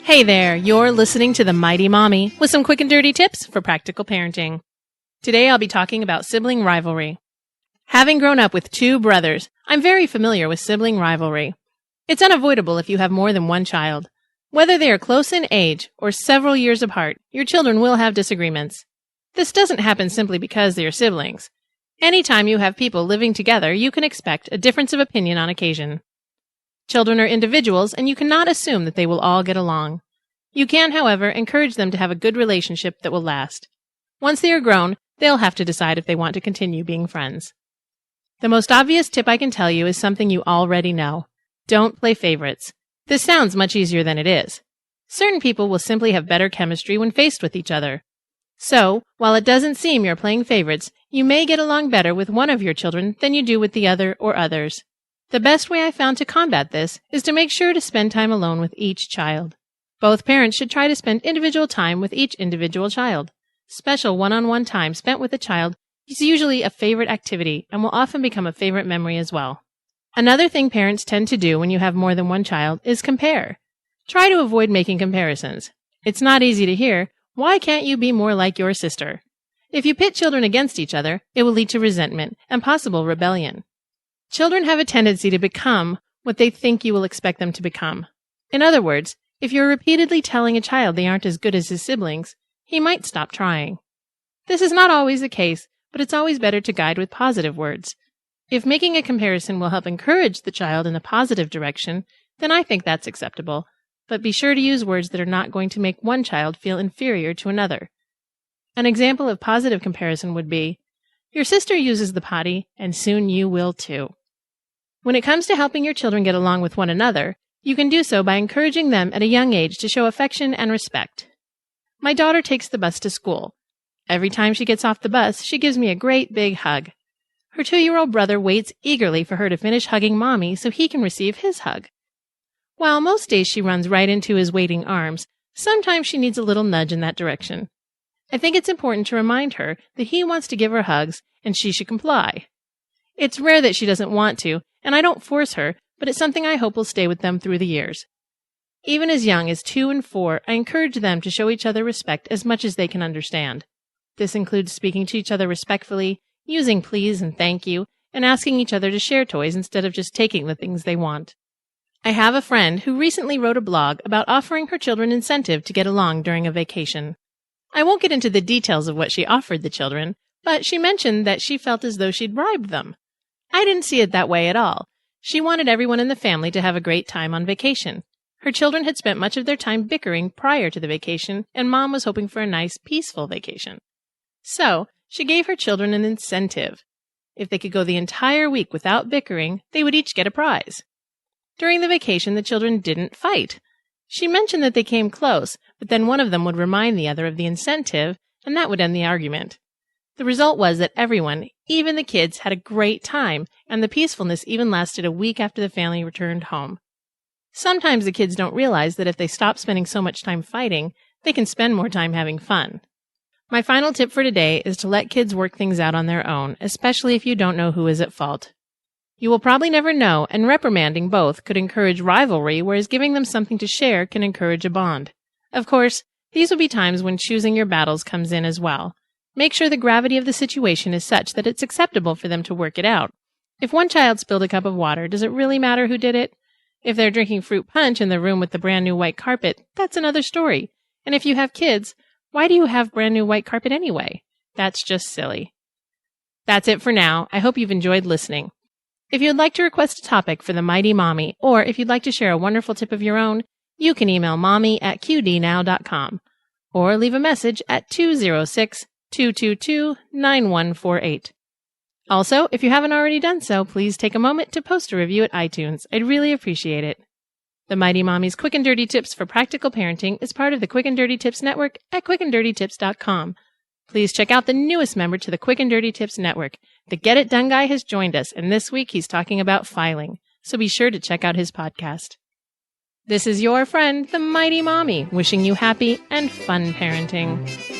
Hey there, you're listening to The Mighty Mommy with some quick and dirty tips for practical parenting. Today I'll be talking about sibling rivalry. Having grown up with two brothers, I'm very familiar with sibling rivalry. It's unavoidable if you have more than one child. Whether they are close in age or several years apart, your children will have disagreements. This doesn't happen simply because they are siblings. Anytime you have people living together, you can expect a difference of opinion on occasion. Children are individuals, and you cannot assume that they will all get along. You can, however, encourage them to have a good relationship that will last. Once they are grown, they'll have to decide if they want to continue being friends. The most obvious tip I can tell you is something you already know. Don't play favorites. This sounds much easier than it is. Certain people will simply have better chemistry when faced with each other. So, while it doesn't seem you're playing favorites, you may get along better with one of your children than you do with the other or others. The best way I found to combat this is to make sure to spend time alone with each child. Both parents should try to spend individual time with each individual child. Special one-on-one time spent with a child is usually a favorite activity and will often become a favorite memory as well. Another thing parents tend to do when you have more than one child is compare. Try to avoid making comparisons. It's not easy to hear, "Why can't you be more like your sister?" If you pit children against each other, it will lead to resentment and possible rebellion. Children have a tendency to become what they think you will expect them to become. In other words, if you're repeatedly telling a child they aren't as good as his siblings, he might stop trying. This is not always the case, but it's always better to guide with positive words. If making a comparison will help encourage the child in a positive direction, then I think that's acceptable. But be sure to use words that are not going to make one child feel inferior to another. An example of positive comparison would be, "Your sister uses the potty, and soon you will too." When it comes to helping your children get along with one another, you can do so by encouraging them at a young age to show affection and respect. My daughter takes the bus to school. Every time she gets off the bus, she gives me a great big hug. Her 2-year-old brother waits eagerly for her to finish hugging Mommy so he can receive his hug. While most days she runs right into his waiting arms, sometimes she needs a little nudge in that direction. I think it's important to remind her that he wants to give her hugs and she should comply. It's rare that she doesn't want to, and I don't force her, but it's something I hope will stay with them through the years. Even as young as 2 and 4, I encourage them to show each other respect as much as they can understand. This includes speaking to each other respectfully, using please and thank you, and asking each other to share toys instead of just taking the things they want. I have a friend who recently wrote a blog about offering her children incentive to get along during a vacation. I won't get into the details of what she offered the children, but she mentioned that she felt as though she'd bribed them. I didn't see it that way at all. She wanted everyone in the family to have a great time on vacation. Her children had spent much of their time bickering prior to the vacation, and Mom was hoping for a nice, peaceful vacation. So, she gave her children an incentive. If they could go the entire week without bickering, they would each get a prize. During the vacation, the children didn't fight. She mentioned that they came close, but then one of them would remind the other of the incentive, and that would end the argument. The result was that everyone, even the kids, had a great time, and the peacefulness even lasted a week after the family returned home. Sometimes the kids don't realize that if they stop spending so much time fighting, they can spend more time having fun. My final tip for today is to let kids work things out on their own, especially if you don't know who is at fault. You will probably never know, and reprimanding both could encourage rivalry, whereas giving them something to share can encourage a bond. Of course, these will be times when choosing your battles comes in as well. Make sure the gravity of the situation is such that it's acceptable for them to work it out. If one child spilled a cup of water, does it really matter who did it? If they're drinking fruit punch in the room with the brand new white carpet, that's another story. And if you have kids, why do you have brand new white carpet anyway? That's just silly. That's it for now. I hope you've enjoyed listening. If you'd like to request a topic for the Mighty Mommy, or if you'd like to share a wonderful tip of your own, you can email mommy@qdnow.com or leave a message at 206-222-9148. Also, if you haven't already done so, please take a moment to post a review at iTunes. I'd really appreciate it. The Mighty Mommy's Quick and Dirty Tips for Practical Parenting is part of the Quick and Dirty Tips Network at quickanddirtytips.com. Please check out the newest member to the Quick and Dirty Tips Network. The Get It Done guy has joined us, and this week he's talking about filing, so be sure to check out his podcast. This is your friend, the Mighty Mommy, wishing you happy and fun parenting.